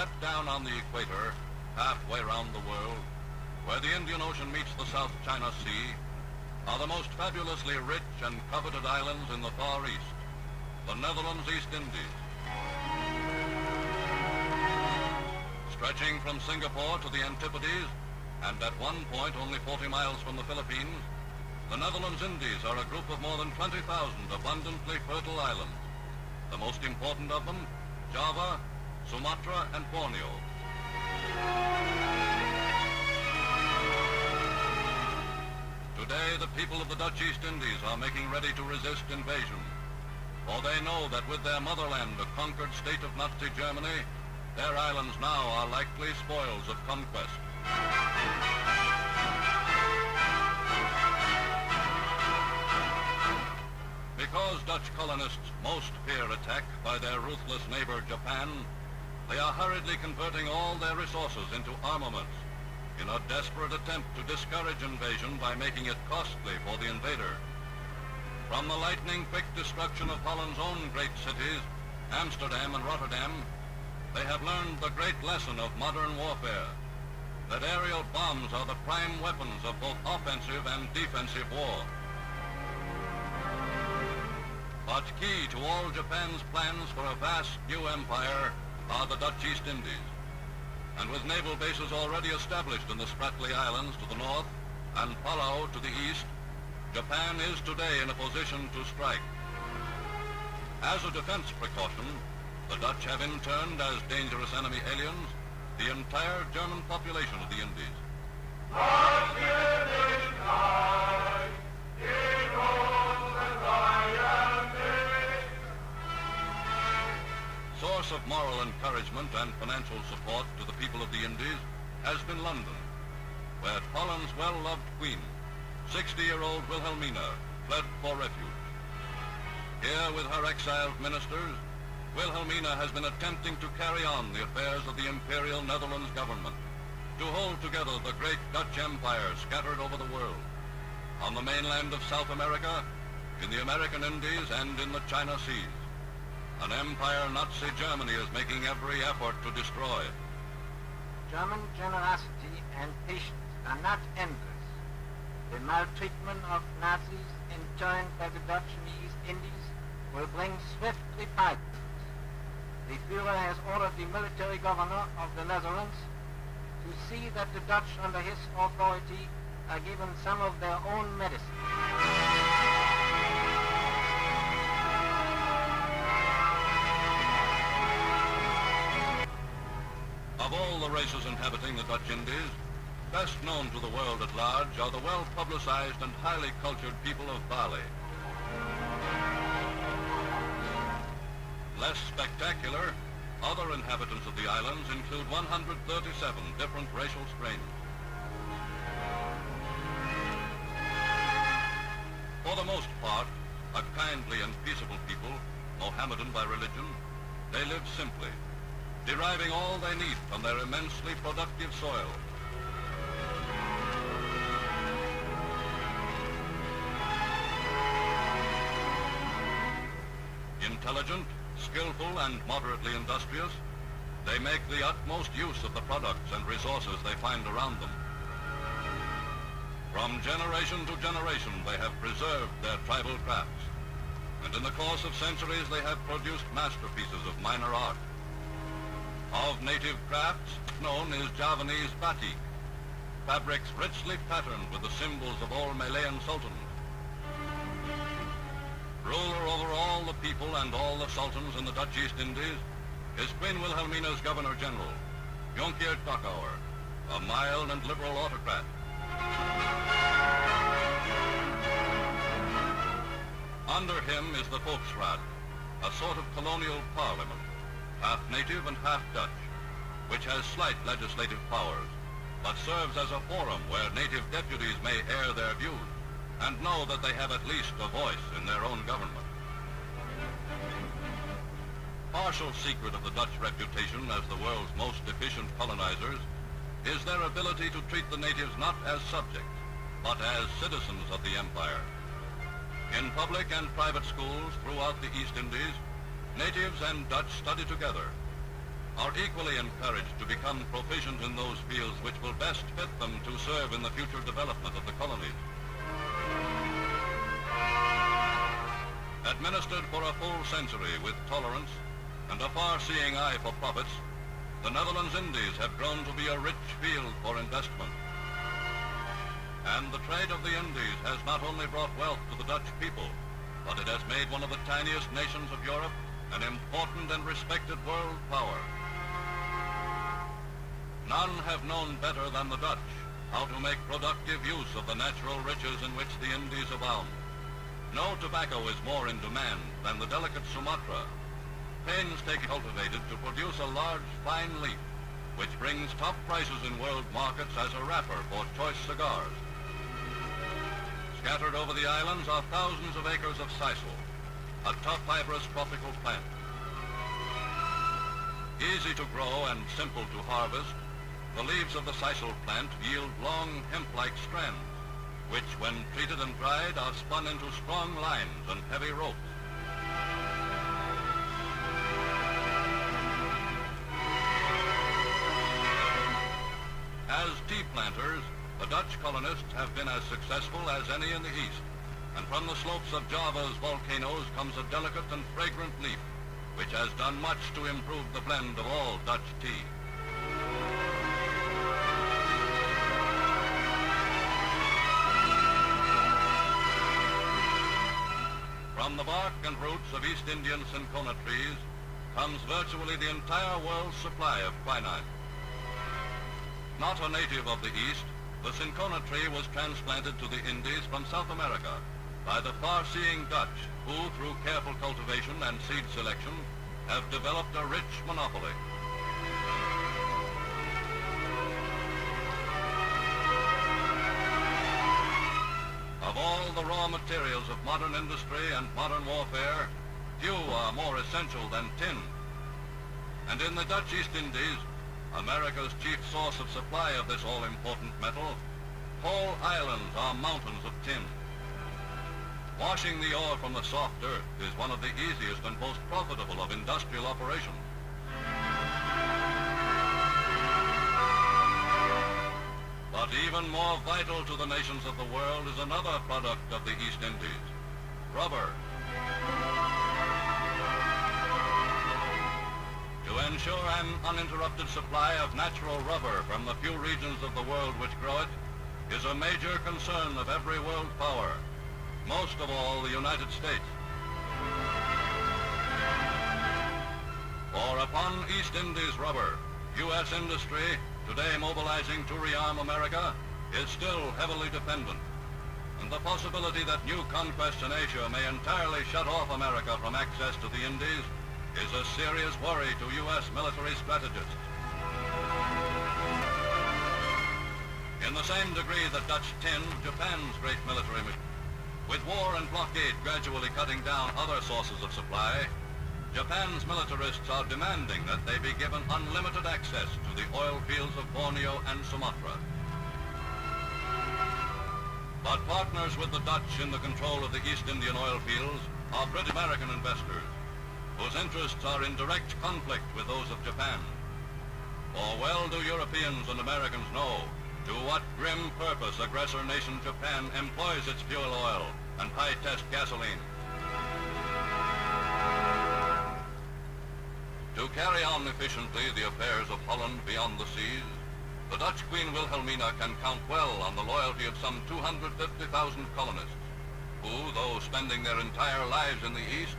Set down on the equator, halfway round the world, where the Indian Ocean meets the South China Sea, are the most fabulously rich and coveted islands in the Far East, the Netherlands East Indies. Stretching from Singapore to the Antipodes, and at one point only 40 miles from the Philippines, the Netherlands Indies are a group of more than 20,000 abundantly fertile islands. The most important of them, Java, Sumatra, and Borneo. Today, the people of the Dutch East Indies are making ready to resist invasion, for they know that with their motherland a conquered state of Nazi Germany, their islands now are likely spoils of conquest. Because Dutch colonists most fear attack by their ruthless neighbor Japan, they are hurriedly converting all their resources into armaments in a desperate attempt to discourage invasion by making it costly for the invader. From the lightning-quick destruction of Holland's own great cities, Amsterdam and Rotterdam, they have learned the great lesson of modern warfare, that aerial bombs are the prime weapons of both offensive and defensive war. But key to all Japan's plans for a vast new empire are the Dutch East Indies. And with naval bases already established in the Spratly Islands to the north and Palau to the east, Japan is today in a position to strike. As a defense precaution, the Dutch have interned as dangerous enemy aliens the entire German population of the Indies. Source of moral encouragement and financial support to the people of the Indies has been London, where Holland's well-loved queen, 60-year-old Wilhelmina, fled for refuge. Here with her exiled ministers, Wilhelmina has been attempting to carry on the affairs of the imperial Netherlands government, to hold together the great Dutch Empire scattered over the world, on the mainland of South America, in the American Indies, and in the China Seas. An empire Nazi Germany is making every effort to destroy. German generosity and patience are not endless. The maltreatment of Nazis interned by the Dutch in the East Indies will bring swift reprisals. The Führer has ordered the military governor of the Netherlands to see that the Dutch under his authority are given some of their own medicine. Of all the races inhabiting the Dutch Indies, best known to the world at large are the well-publicized and highly cultured people of Bali. Less spectacular, other inhabitants of the islands include 137 different racial strains. For the most part, a kindly and peaceable people, Mohammedan by religion, they live simply, deriving all they need from their immensely productive soil. Intelligent, skillful, and moderately industrious, they make the utmost use of the products and resources they find around them. From generation to generation, they have preserved their tribal crafts, and in the course of centuries, they have produced masterpieces of minor art. Of native crafts, known is Javanese batik, fabrics richly patterned with the symbols of all Malayan sultans. Ruler over all the people and all the sultans in the Dutch East Indies is Queen Wilhelmina's Governor-General, Jonkheer Takauer, a mild and liberal autocrat. Under him is the Volksraad, a sort of colonial parliament, half native and half Dutch, which has slight legislative powers, but serves as a forum where native deputies may air their views and know that they have at least a voice in their own government. Partial secret of the Dutch reputation as the world's most efficient colonizers is their ability to treat the natives not as subjects, but as citizens of the empire. In public and private schools throughout the East Indies, natives and Dutch study together. are equally encouraged to become proficient in those fields which will best fit them to serve in the future development of the colonies. Administered for a full century with tolerance and a far-seeing eye for profits, the Netherlands Indies have grown to be a rich field for investment. And the trade of the Indies has not only brought wealth to the Dutch people, but it has made one of the tiniest nations of Europe an important and respected world power. None have known better than the Dutch how to make productive use of the natural riches in which the Indies abound. No tobacco is more in demand than the delicate Sumatra, painstakingly cultivated to produce a large, fine leaf, which brings top prices in world markets as a wrapper for choice cigars. Scattered over the islands are thousands of acres of sisal, a tough fibrous tropical plant. Easy to grow and simple to harvest, the leaves of the sisal plant yield long hemp-like strands, which when treated and dried are spun into strong lines and heavy ropes. As tea planters, the Dutch colonists have been as successful as any in the East, and from the slopes of Java's volcanoes comes a delicate and fragrant leaf, which has done much to improve the blend of all Dutch tea. From the bark and roots of East Indian cinchona trees comes virtually the entire world's supply of quinine. Not a native of the East, the cinchona tree was transplanted to the Indies from South America by the far-seeing Dutch, who, through careful cultivation and seed selection, have developed a rich monopoly. Of all the raw materials of modern industry and modern warfare, few are more essential than tin. And in the Dutch East Indies, America's chief source of supply of this all-important metal, whole islands are mountains of tin. Washing the ore from the soft earth is one of the easiest and most profitable of industrial operations. But even more vital to the nations of the world is another product of the East Indies, rubber. To ensure an uninterrupted supply of natural rubber from the few regions of the world which grow it is a major concern of every world power, most of all the United States. For upon East Indies rubber, U.S. industry, today mobilizing to rearm America, is still heavily dependent. And the possibility that new conquests in Asia may entirely shut off America from access to the Indies is a serious worry to U.S. military strategists. In the same degree that Dutch tin, Japan's great military machine, with war and blockade gradually cutting down other sources of supply, Japan's militarists are demanding that they be given unlimited access to the oil fields of Borneo and Sumatra. But partners with the Dutch in the control of the East Indian oil fields are British American investors, whose interests are in direct conflict with those of Japan. For well do Europeans and Americans know to what grim purpose aggressor nation Japan employs its fuel oil and high-test gasoline. To carry on efficiently the affairs of Holland beyond the seas, the Dutch Queen Wilhelmina can count well on the loyalty of some 250,000 colonists, who, though spending their entire lives in the East,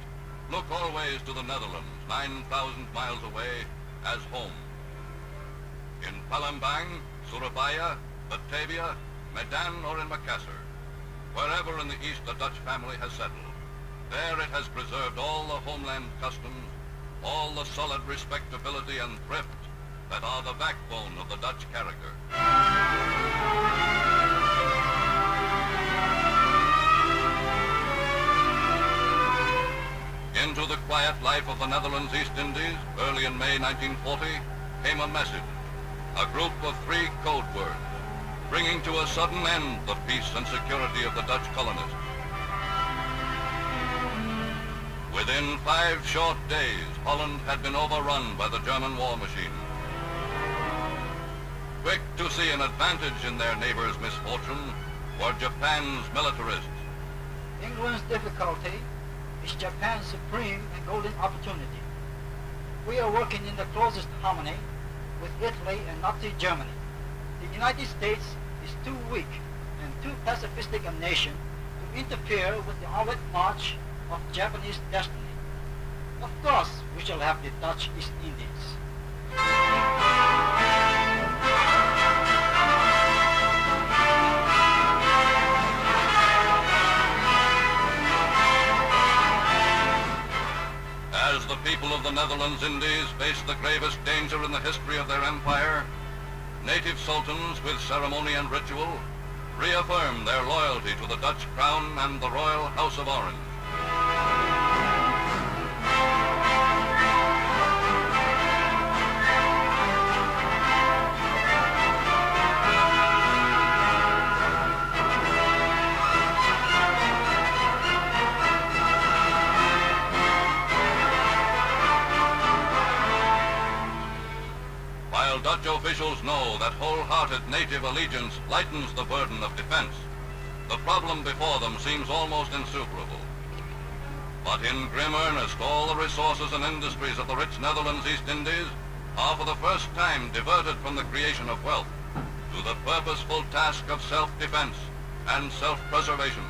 look always to the Netherlands, 9,000 miles away, as home. In Palembang, Surabaya, Batavia, Medan, or in Makassar, wherever in the East a Dutch family has settled, there it has preserved all the homeland customs, all the solid respectability and thrift that are the backbone of the Dutch character. Into the quiet life of the Netherlands East Indies, early in May 1940, came a message, a group of 3 code words, bringing to a sudden end the peace and security of the Dutch colonists. Within 5 short days, Holland had been overrun by the German war machine. Quick to see an advantage in their neighbors' misfortune were Japan's militarists. England's difficulty is Japan's supreme and golden opportunity. We are working in the closest harmony with Italy and Nazi Germany. The United States is too weak and too pacifistic a nation to interfere with the onward march of Japanese destiny. Of course, we shall have the Dutch East Indies. As the people of the Netherlands Indies faced the gravest danger in the history of their empire, native sultans with ceremony and ritual reaffirmed their loyalty to the Dutch crown and the royal House of Orange. While Dutch officials know that wholehearted native allegiance lightens the burden of defense, the problem before them seems almost insuperable. But in grim earnest, all the resources and industries of the rich Netherlands East Indies are for the first time diverted from the creation of wealth to the purposeful task of self-defense and self-preservation.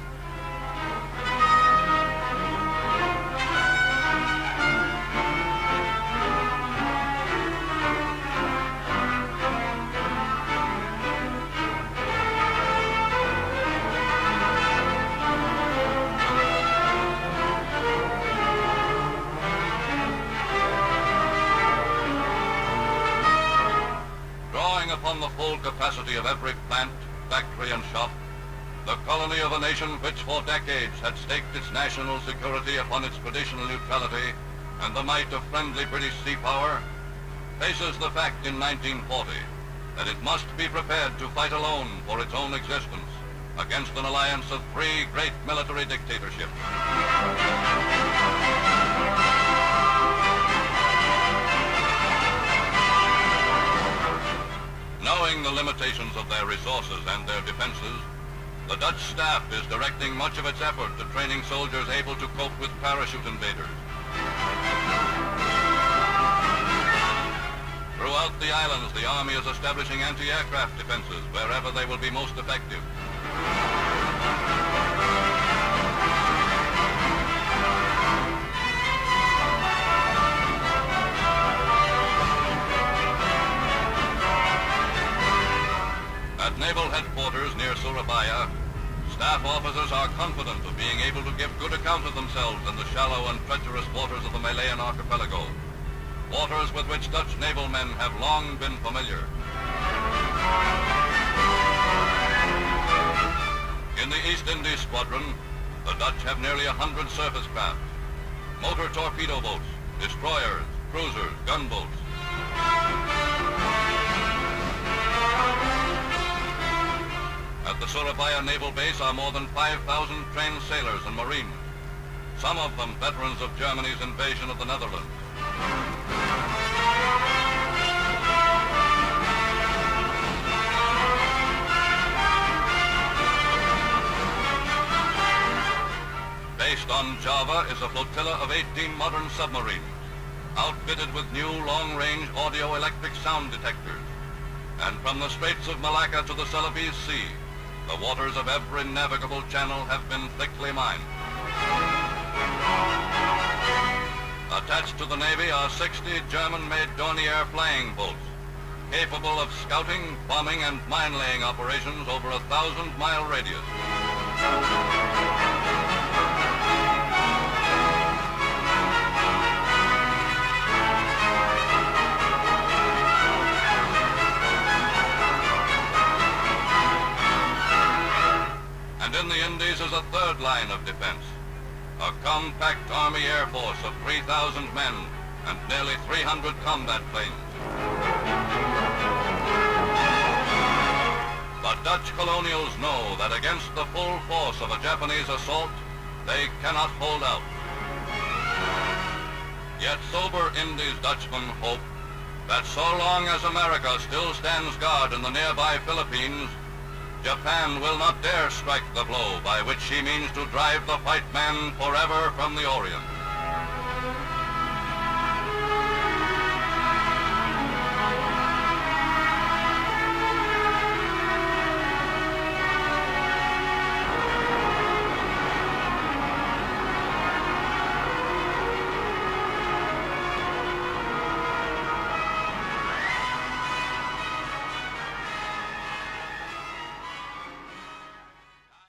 Upon the full capacity of every plant, factory and shop, the colony of a nation which for decades had staked its national security upon its traditional neutrality and the might of friendly British sea power, faces the fact in 1940 that it must be prepared to fight alone for its own existence against an alliance of 3 great military dictatorships. Knowing the limitations of their resources and their defenses, the Dutch staff is directing much of its effort to training soldiers able to cope with parachute invaders. Throughout the islands, the Army is establishing anti-aircraft defenses wherever they will be most effective. At Naval Headquarters near Surabaya, staff officers are confident of being able to give good account of themselves in the shallow and treacherous waters of the Malayan archipelago, waters with which Dutch naval men have long been familiar. In the East Indies Squadron, the Dutch have nearly 100 surface craft, motor torpedo boats, destroyers, cruisers, gunboats. At the Surabaya Naval Base are more than 5,000 trained sailors and marines, some of them veterans of Germany's invasion of the Netherlands. Based on Java is a flotilla of 18 modern submarines, outfitted with new long-range audio-electric sound detectors. And from the Straits of Malacca to the Celebes Sea, the waters of every navigable channel have been thickly mined. Attached to the Navy are 60 German-made Dornier flying boats, capable of scouting, bombing, and mine-laying operations over a 1,000-mile radius. And in the Indies is a third line of defense, a compact Army Air Force of 3,000 men and nearly 300 combat planes. But Dutch colonials know that against the full force of a Japanese assault, they cannot hold out. Yet sober Indies Dutchmen hope that so long as America still stands guard in the nearby Philippines, Japan will not dare strike the blow by which she means to drive the white man forever from the Orient.